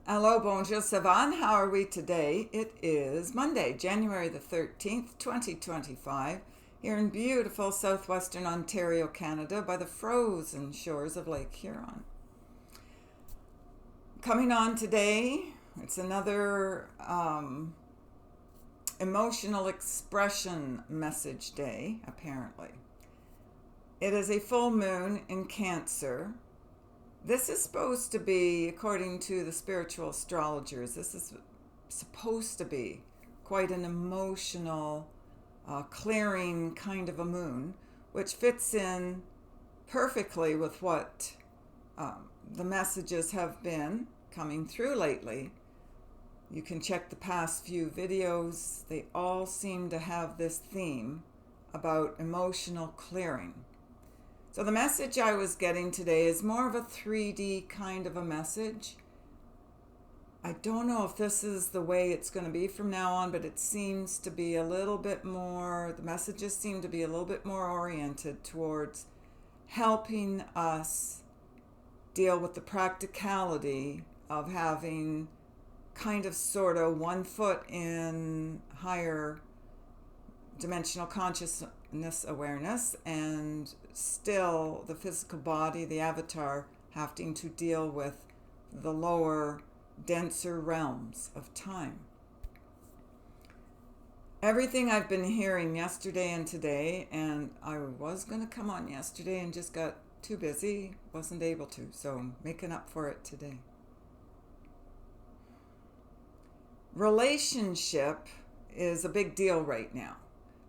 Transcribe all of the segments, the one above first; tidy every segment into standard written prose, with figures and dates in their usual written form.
Hello, bonjour, Savan. How are we today? It is Monday, January the 13th, 2025, here in beautiful southwestern Ontario, Canada, by the frozen shores of Lake Huron. Coming on today, it's another emotional expression message day, apparently. It is a full moon in Cancer. This is supposed to be, according to the spiritual astrologers, this is supposed to be quite an emotional, clearing kind of a moon, which fits in perfectly with what the messages have been coming through lately. You can check the past few videos, they all seem to have this theme about emotional clearing. So the message I was getting today is more of a 3D kind of a message. I don't know if this is the way it's going to be from now on, but it seems to be a little bit more, the messages seem to be a little bit more oriented towards helping us deal with the practicality of having kind of sort of 1 foot in higher dimensional consciousness awareness and still the physical body, the avatar, having to deal with the lower, denser realms of time. Everything I've been hearing yesterday and today, and I was going to come on yesterday and just got too busy, wasn't able to, so I'm making up for it today. Relationship is a big deal right now.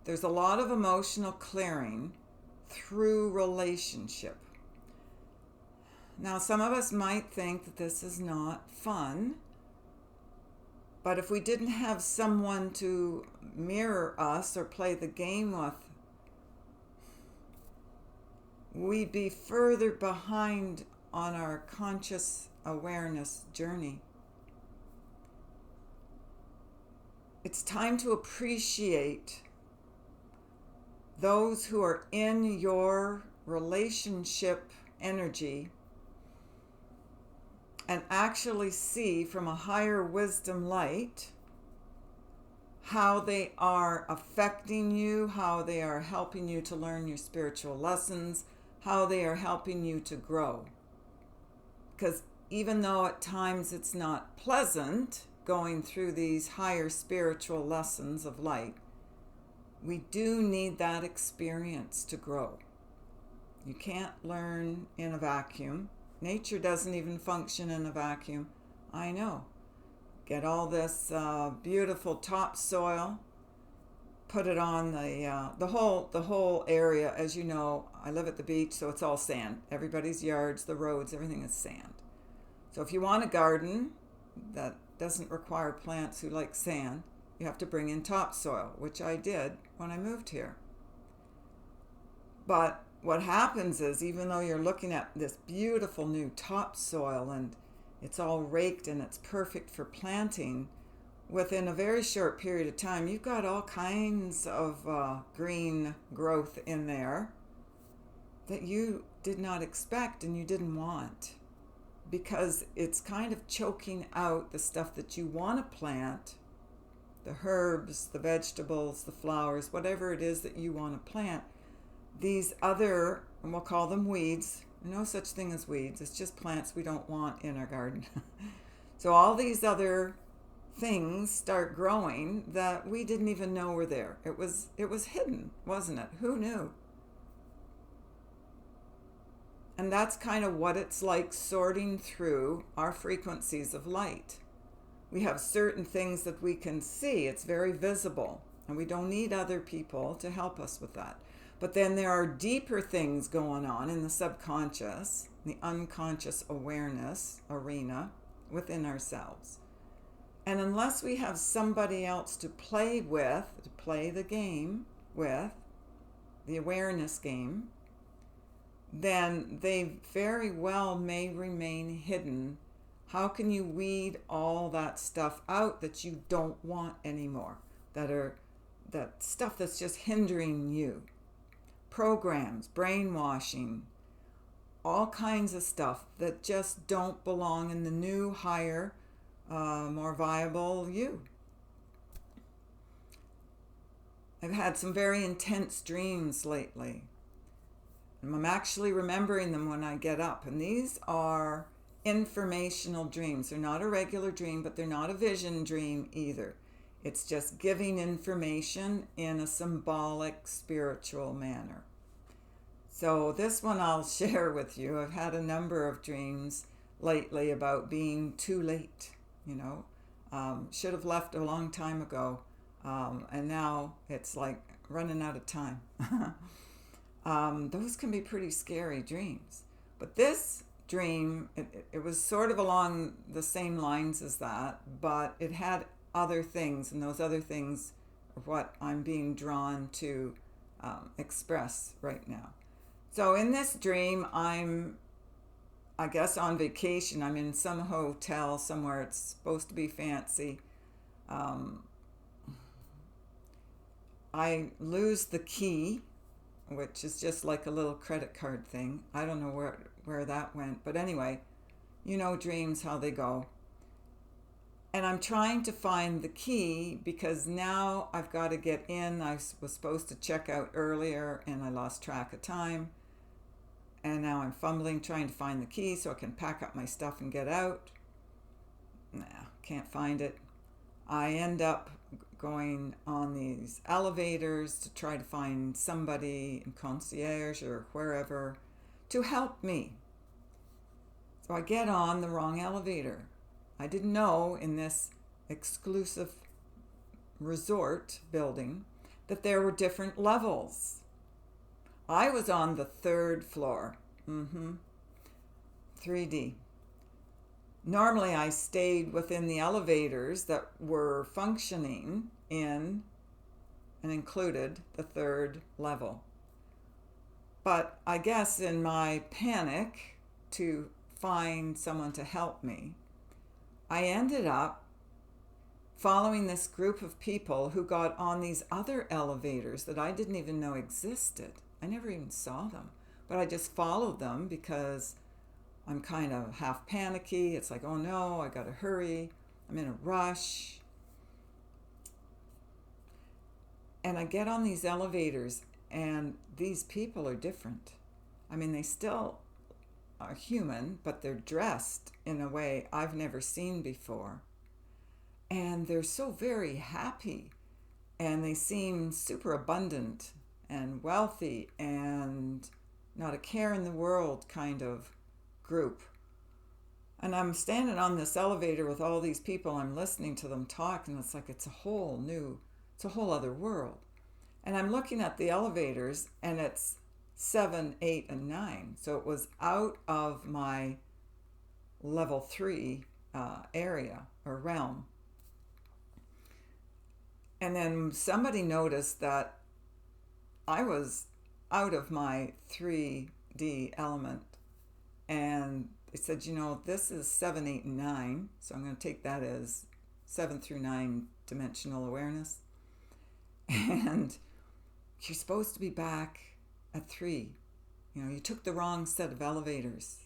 There's a lot of emotional clearing through relationship. Now, some of us might think that this is not fun, but if we didn't have someone to mirror us or play the game with, we'd be further behind on our conscious awareness journey. It's time to appreciate those who are in your relationship energy and actually see from a higher wisdom light how they are affecting you, how they are helping you to learn your spiritual lessons, how they are helping you to grow. Because even though at times it's not pleasant going through these higher spiritual lessons of light, we do need that experience to grow. You can't learn in a vacuum. Nature doesn't even function in a vacuum. I know. Get all this beautiful topsoil, put it on the whole area. As you know, I live at the beach, so it's all sand. Everybody's yards, the roads, everything is sand. So if you want a garden that doesn't require plants who like sand, you have to bring in topsoil, which I did when I moved here. But what happens is, even though you're looking at this beautiful new topsoil and it's all raked and it's perfect for planting, within a very short period of time, you've got all kinds of green growth in there that you did not expect and you didn't want, because it's kind of choking out the stuff that you want to plant, the herbs, the vegetables, the flowers, whatever it is that you want to plant. These other, and we'll call them weeds, no such thing as weeds, it's just plants we don't want in our garden. So all these other things start growing that we didn't even know were there. It was hidden, wasn't it? Who knew? And that's kind of what it's like sorting through our frequencies of light. We have certain things that we can see. It's very visible, and we don't need other people to help us with that. But then there are deeper things going on in the subconscious, the unconscious awareness arena within ourselves. And unless we have somebody else to play with, to play the game with, the awareness game, then they very well may remain hidden. How can you weed all that stuff out that you don't want anymore? That stuff that's just hindering you. Programs, brainwashing, all kinds of stuff that just don't belong in the new, higher more viable you. I've had some very intense dreams lately. And I'm actually remembering them when I get up. And these are informational dreams. They're not a regular dream, but they're not a vision dream either. It's just giving information in a symbolic, spiritual manner. So this one I'll share with you. I've had a number of dreams lately about being too late, should have left a long time ago. And now it's like running out of time. Those can be pretty scary dreams. But this dream, it was sort of along the same lines as that, but it had other things, and those other things are what I'm being drawn to express right now. So in this dream, I guess, on vacation. I'm in some hotel somewhere. It's supposed to be fancy. I lose the key, which is just like a little credit card thing. I don't know where that went. But anyway, dreams, how they go. And I'm trying to find the key because now I've got to get in. I was supposed to check out earlier and I lost track of time. And now I'm fumbling trying to find the key so I can pack up my stuff and get out. Can't find it. I end up going on these elevators to try to find somebody in concierge or wherever to help me. So I get on the wrong elevator. I didn't know in this exclusive resort building that there were different levels. I was on the 3rd floor. 3D. Normally I stayed within the elevators that were functioning in and included the 3rd level. But I guess in my panic to find someone to help me, I ended up following this group of people who got on these other elevators that I didn't even know existed. I never even saw them, but I just followed them because I'm kind of half panicky. It's like, oh no, I gotta hurry. I'm in a rush. And I get on these elevators and these people are different. I mean, they still are human, but they're dressed in a way I've never seen before. And they're so very happy and they seem super abundant and wealthy and not a care in the world kind of group. And I'm standing on this elevator with all these people. I'm listening to them talk, and it's like it's a whole other world. And I'm looking at the elevators, and it's 7, 8, and 9. So it was out of my level 3 area or realm. And then somebody noticed that I was out of my 3D element. And they said, this is 7, 8, and 9. So I'm going to take that as 7 through 9 dimensional awareness. And you're supposed to be back at 3. You took the wrong set of elevators.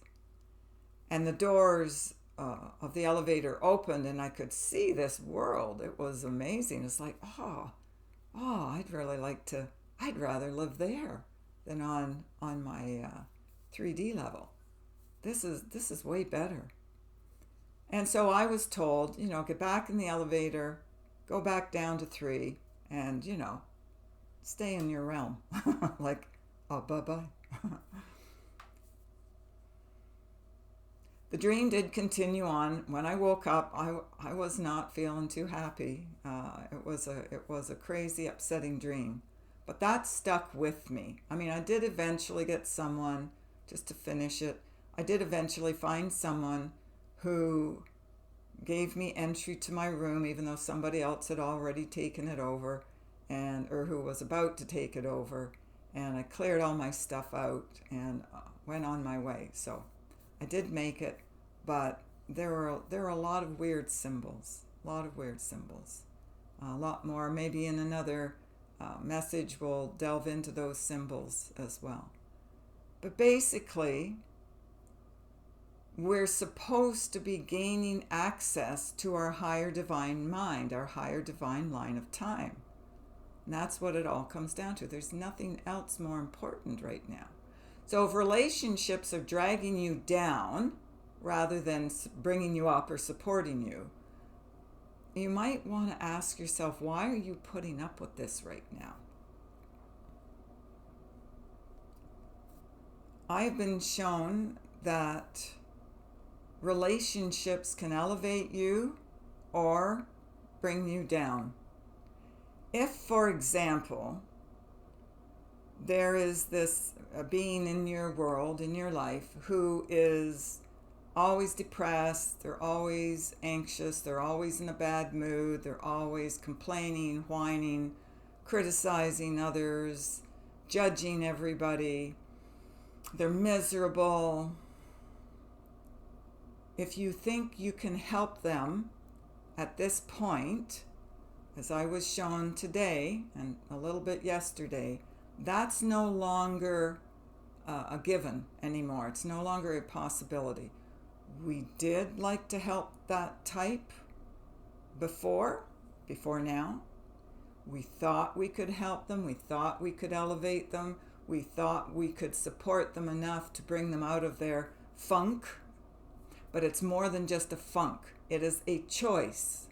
And the doors of the elevator opened and I could see this world. It was amazing. It's like, I'd rather live there than on my 3D level. This is way better. And so I was told, get back in the elevator, go back down to 3, and, stay in your realm. Like, bye-bye. The dream did continue on. When I woke up, I was not feeling too happy. It was a crazy, upsetting dream. But that stuck with me. I mean, I did eventually get someone, just to finish it, I did eventually find someone who gave me entry to my room, even though somebody else had already taken it over, or who was about to take it over. And I cleared all my stuff out and went on my way. So I did make it, but there were a lot of weird symbols. A lot more. Maybe in another message we'll delve into those symbols as well. But basically, we're supposed to be gaining access to our higher divine mind, our higher divine line of time. And that's what it all comes down to. There's nothing else more important right now. So if relationships are dragging you down rather than bringing you up or supporting you, you might want to ask yourself, why are you putting up with this right now? I've been shown that relationships can elevate you or bring you down. If, for example, there is this being in your world, in your life, who is always depressed, they're always anxious, they're always in a bad mood, they're always complaining, whining, criticizing others, judging everybody, they're miserable. If you think you can help them at this point, as I was shown today and a little bit yesterday, that's no longer a given anymore. It's no longer a possibility. We did like to help that type before now. We thought we could help them. We thought we could elevate them. We thought we could support them enough to bring them out of their funk. But it's more than just a funk. It is a choice.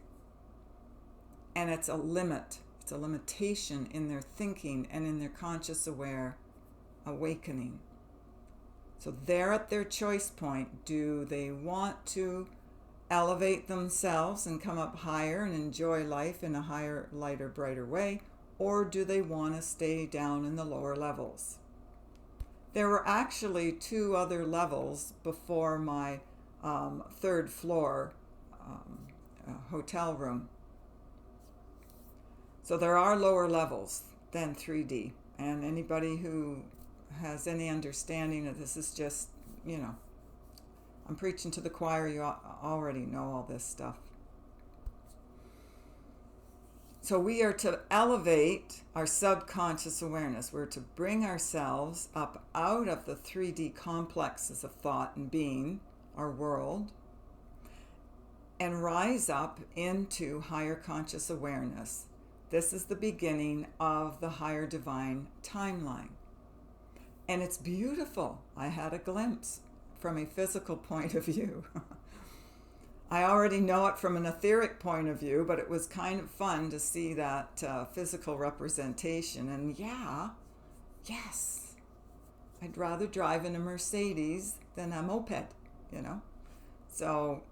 And it's a limit. It's a limitation in their thinking and in their conscious aware awakening. So they're at their choice point. Do they want to elevate themselves and come up higher and enjoy life in a higher, lighter, brighter way? Or do they want to stay down in the lower levels? There were actually 2 other levels before my 3rd floor hotel room. So there are lower levels than 3D. And anybody who has any understanding of this is just, I'm preaching to the choir. You already know all this stuff. So we are to elevate our subconscious awareness. We're to bring ourselves up out of the 3D complexes of thought and being, our world, and rise up into higher conscious awareness. This is the beginning of the higher divine timeline. And it's beautiful. I had a glimpse from a physical point of view. I already know it from an etheric point of view, but it was kind of fun to see that physical representation. And yes, I'd rather drive in a Mercedes than a moped, So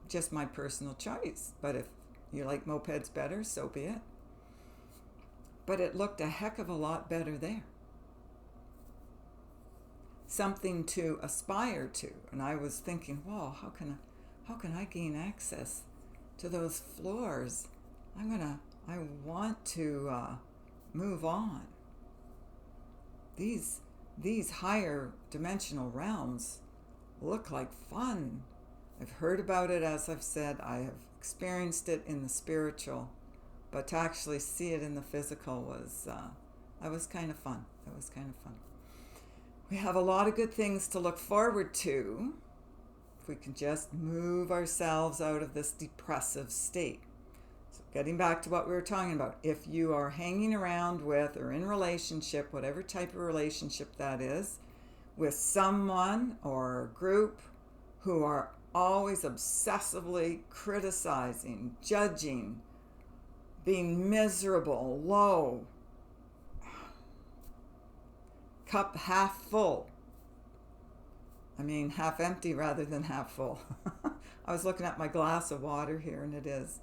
just my personal choice. But if you like mopeds better, so be it. But it looked a heck of a lot better there. Something to aspire to. And I was thinking, whoa, how can I gain access to those floors? I want to move on. These higher dimensional realms look like fun. I've heard about it, as I've said. I have experienced it in the spiritual, but to actually see it in the physical was kind of fun. It was kind of fun. We have a lot of good things to look forward to if we can just move ourselves out of this depressive state. So getting back to what we were talking about, if you are hanging around with or in relationship, whatever type of relationship that is, with someone or a group who are always obsessively criticizing, judging, being miserable, low, cup half full. I mean, half empty rather than half full. I was looking at my glass of water here, and it's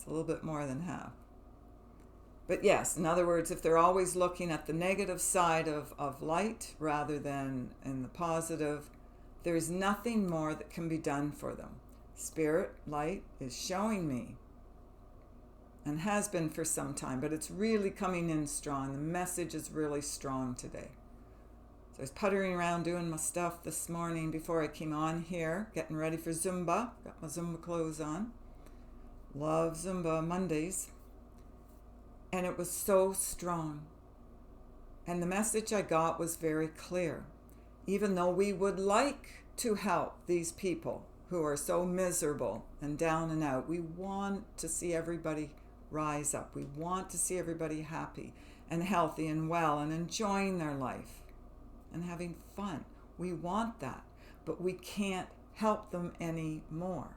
a little bit more than half. But yes, in other words, if they're always looking at the negative side of light rather than in the positive, there's nothing more that can be done for them. Spirit, light is showing me, and has been for some time, but it's really coming in strong. The message is really strong today. So I was puttering around doing my stuff this morning before I came on here, getting ready for Zumba. Got my Zumba clothes on. Love Zumba Mondays. And it was so strong. And the message I got was very clear. Even though we would like to help these people who are so miserable and down and out. We want to see everybody rise up. We want to see everybody happy and healthy and well and enjoying their life and having fun. We want that, but we can't help them anymore.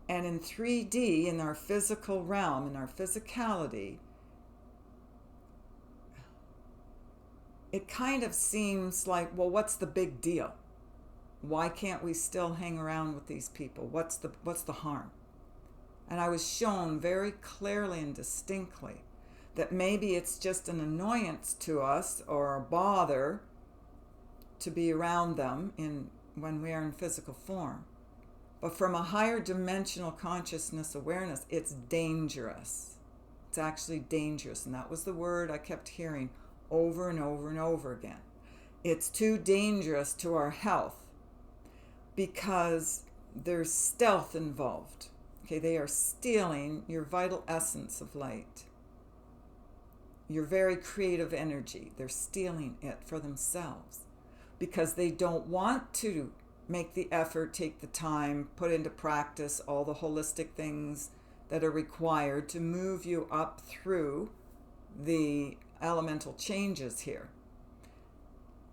And in 3D, in our physical realm, in our physicality, it kind of seems like, well, what's the big deal? Why can't we still hang around with these people? What's the harm? And I was shown very clearly and distinctly that maybe it's just an annoyance to us or a bother to be around them when we are in physical form. But from a higher dimensional consciousness awareness, it's dangerous. It's actually dangerous. And that was the word I kept hearing over and over and over again. It's too dangerous to our health because there's stealth involved. Okay, they are stealing your vital essence of light, your very creative energy. They're stealing it for themselves because they don't want to make the effort, take the time, put into practice all the holistic things that are required to move you up through the elemental changes here.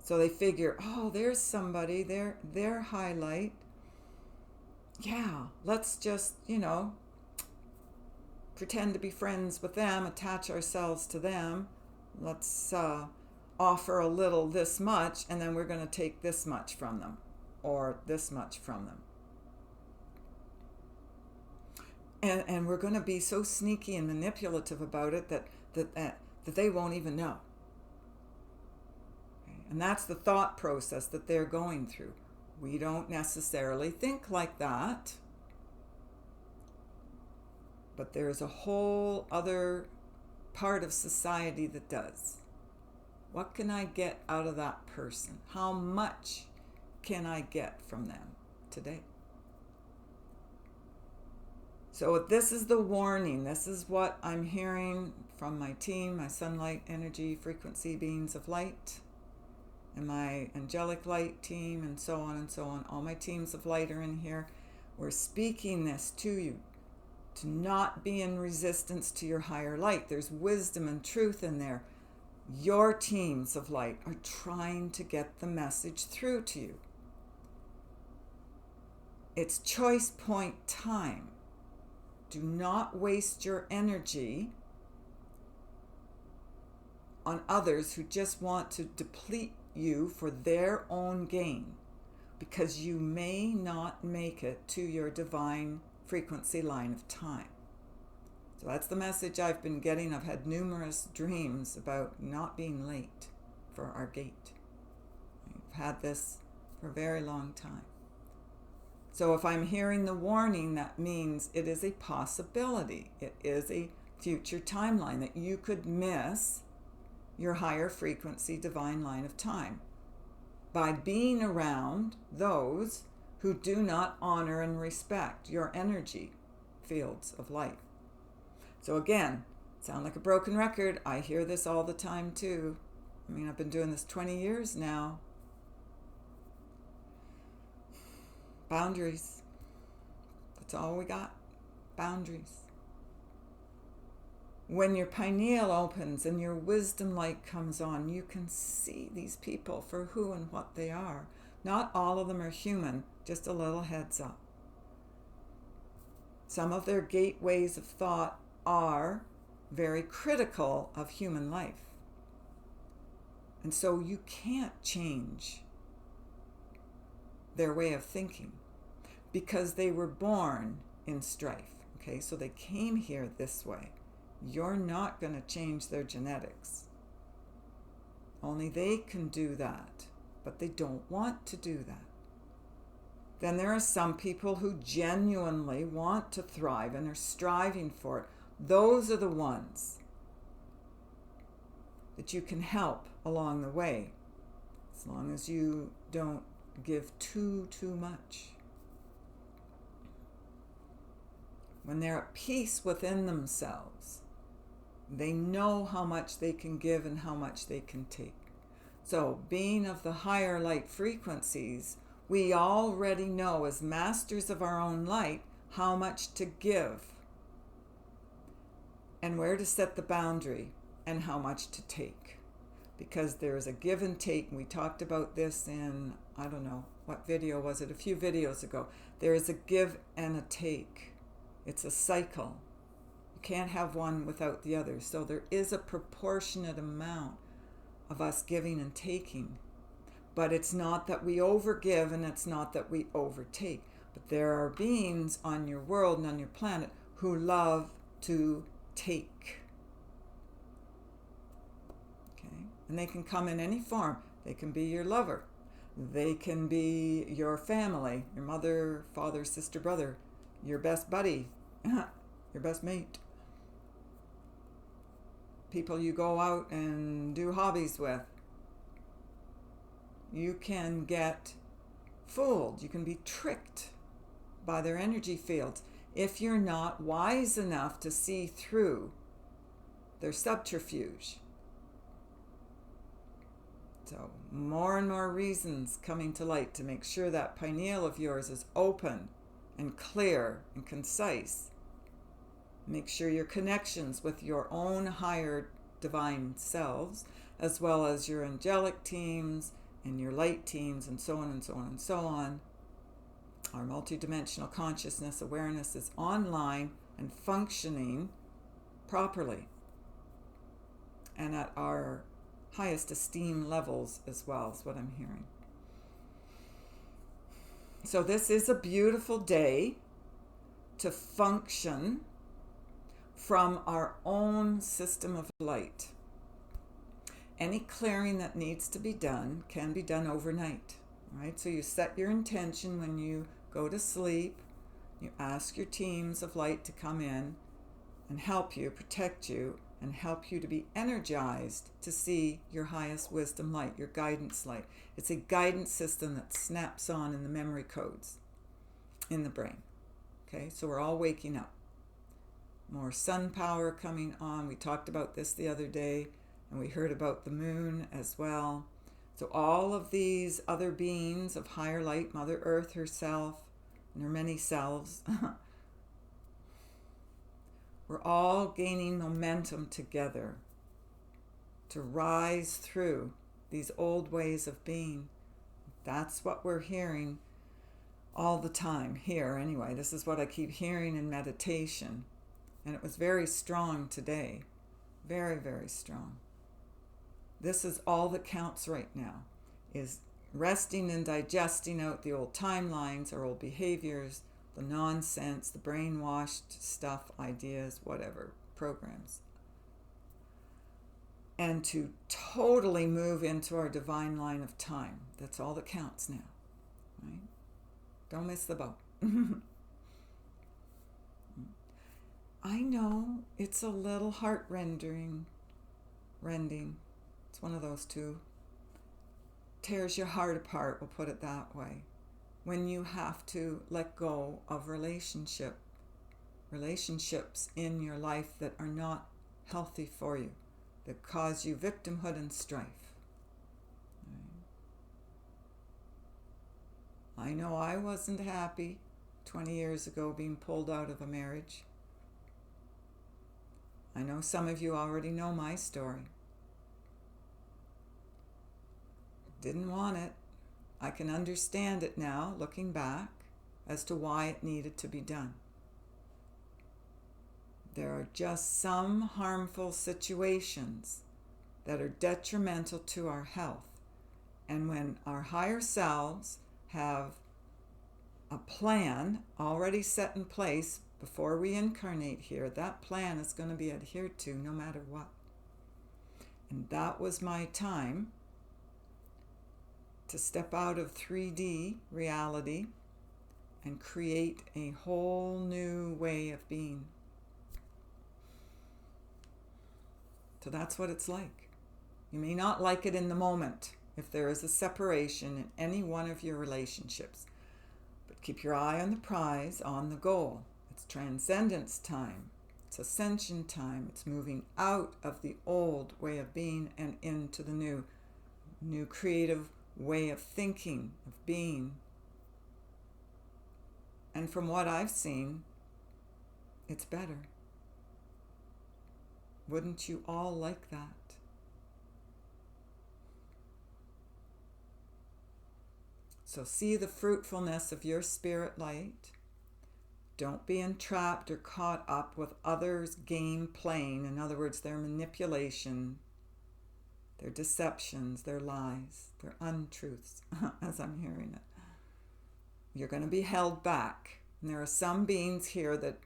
So they figure, oh, there's somebody, their highlight. Yeah, let's just, pretend to be friends with them, attach ourselves to them. Let's offer a little this much, and then we're going to take this much from them, or this much from them. And we're going to be so sneaky and manipulative about it that they won't even know. Okay? And that's the thought process that they're going through. We don't necessarily think like that, but there's a whole other part of society that does. What can I get out of that person? How much can I get from them today? So this is the warning. This is what I'm hearing from my team, my sunlight energy frequency beings of light, and my angelic light team, and so on and so on. All my teams of light are in here. We're speaking this to you, to not be in resistance to your higher light. There's wisdom and truth in there. Your teams of light are trying to get the message through to you. It's choice point time. Do not waste your energy on others who just want to deplete you for their own gain, because you may not make it to your divine frequency line of time. So that's the message I've been getting. I've had numerous dreams about not being late for our gate. I've had this for a very long time. So if I'm hearing the warning, that means it is a possibility. It is a future timeline that you could miss your higher frequency divine line of time by being around those who do not honor and respect your energy fields of light. So again, sound like a broken record. I hear this all the time too. I mean, I've been doing this 20 years now. Boundaries. That's all we got. Boundaries. When your pineal opens and your wisdom light comes on, you can see these people for who and what they are. Not all of them are human, just a little heads up. Some of their gateways of thought are very critical of human life. And so you can't change their way of thinking because they were born in strife. Okay, so they came here this way. You're not going to change their genetics. Only they can do that, but they don't want to do that. Then there are some people who genuinely want to thrive and are striving for it. Those are the ones that you can help along the way, as long as you don't give too much. When they're at peace within themselves, they know how much they can give and how much they can take. So being of the higher light frequencies, We already know, as masters of our own light, how much to give and where to set the boundary and how much to take. Because there is a give and take. We talked about this in, I don't know, what video was it? A few videos ago. There is a give and a take. It's a cycle. You can't have one without the other. So there is a proportionate amount of us giving and taking. But it's not that we overgive and it's not that we overtake. But there are beings on your world and on your planet who love to take. Okay? And they can come in any form. They can be your lover. They can be your family, your mother, father, sister, brother, your best buddy, your best mate. People you go out and do hobbies with. You can get fooled. You can be tricked by their energy fields if you're not wise enough to see through their subterfuge. So more and more reasons coming to light to make sure that pineal of yours is open and clear and concise. Make sure your connections with your own higher divine selves, as well as your angelic teams and your light teams, and so on and so on and so on. Our multidimensional consciousness awareness is online and functioning properly and at our highest esteem levels as well, is what I'm hearing. So this is a beautiful day to function from our own system of light. Any clearing that needs to be done can be done overnight, right? So you set your intention when you go to sleep. You ask your teams of light to come in and help you, protect you, and help you to be energized to see your highest wisdom light, your guidance light. It's a guidance system that snaps on in the memory codes in the brain. Okay, so we're all waking up. More sun power coming on. We talked about this the other day, and we heard about the moon as well. So all of these other beings of higher light, Mother Earth herself, and her many selves, we're all gaining momentum together to rise through these old ways of being. That's what we're hearing all the time here anyway. This is what I keep hearing in meditation. And it was very strong today. Very, very strong. This is all that counts right now, is resting and digesting out the old timelines, our old behaviors, the nonsense, the brainwashed stuff, ideas, whatever, programs. And to totally move into our divine line of time. That's all that counts now, right? Don't miss the boat. I know it's a little heart-rending. It's one of those two. Tears your heart apart, we'll put it that way. When you have to let go of relationships in your life that are not healthy for you, that cause you victimhood and strife. Right? I know I wasn't happy 20 years ago being pulled out of a marriage. I know some of you already know my story. Didn't want it. I can understand it now, looking back, as to why it needed to be done. There are just some harmful situations that are detrimental to our health. And when our higher selves have a plan already set in place before we incarnate here, that plan is going to be adhered to no matter what. And that was my time to step out of 3D reality and create a whole new way of being. So that's what it's like. You may not like it in the moment if there is a separation in any one of your relationships, but keep your eye on the prize, on the goal. It's transcendence time. It's ascension time. It's moving out of the old way of being and into the new creative way of thinking, of being, And from what I've seen, it's better. Wouldn't you all like that? So see the fruitfulness of your spirit light. Don't be entrapped or caught up with others' game playing. In other words, their manipulation, their deceptions, their lies, their untruths, as I'm hearing it. You're going to be held back. And there are some beings here that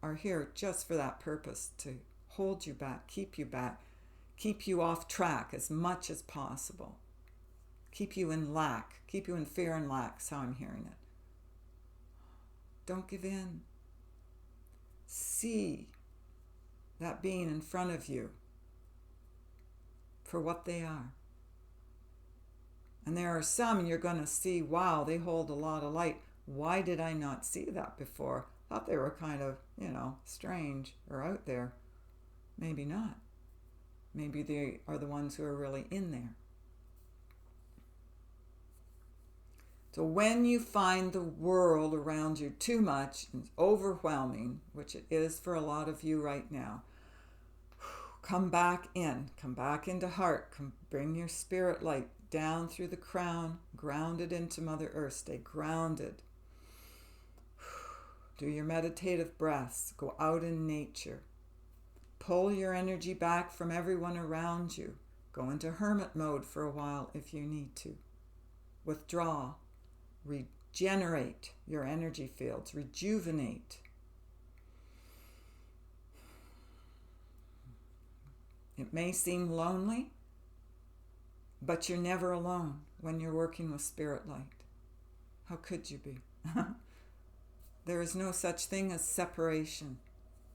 are here just for that purpose, to hold you back, keep you off track as much as possible. Keep you in lack, keep you in fear and lack, is how I'm hearing it. Don't give in. See that being in front of you for what they are. And there are some you're going to see, wow, they hold a lot of light. Why did I not see that before? Thought they were kind of, strange or out there. Maybe not. Maybe they are the ones who are really in there. So when you find the world around you too much and overwhelming, which it is for a lot of you right now, come back into heart, bring your spirit light down through the crown, grounded into Mother Earth, stay grounded. Do your meditative breaths, go out in nature. Pull your energy back from everyone around you. Go into hermit mode for a while if you need to. Withdraw. Regenerate your energy fields. Rejuvenate. It may seem lonely, but you're never alone when you're working with spirit light. How could you be? There is no such thing as separation.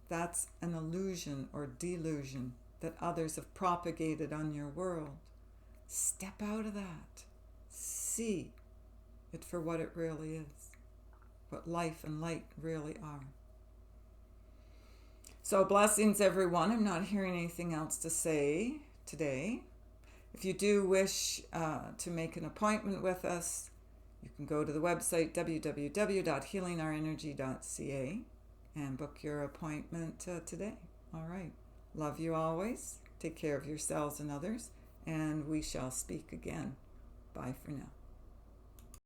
That's an illusion or delusion that others have propagated on your world. Step out of that. See it for what it really is, what life and light really are. So blessings, everyone. I'm not hearing anything else to say today. If you do wish to make an appointment with us, you can go to the website www.healingourenergy.ca and book your appointment today. All right. Love you always. Take care of yourselves and others, and we shall speak again. Bye for now.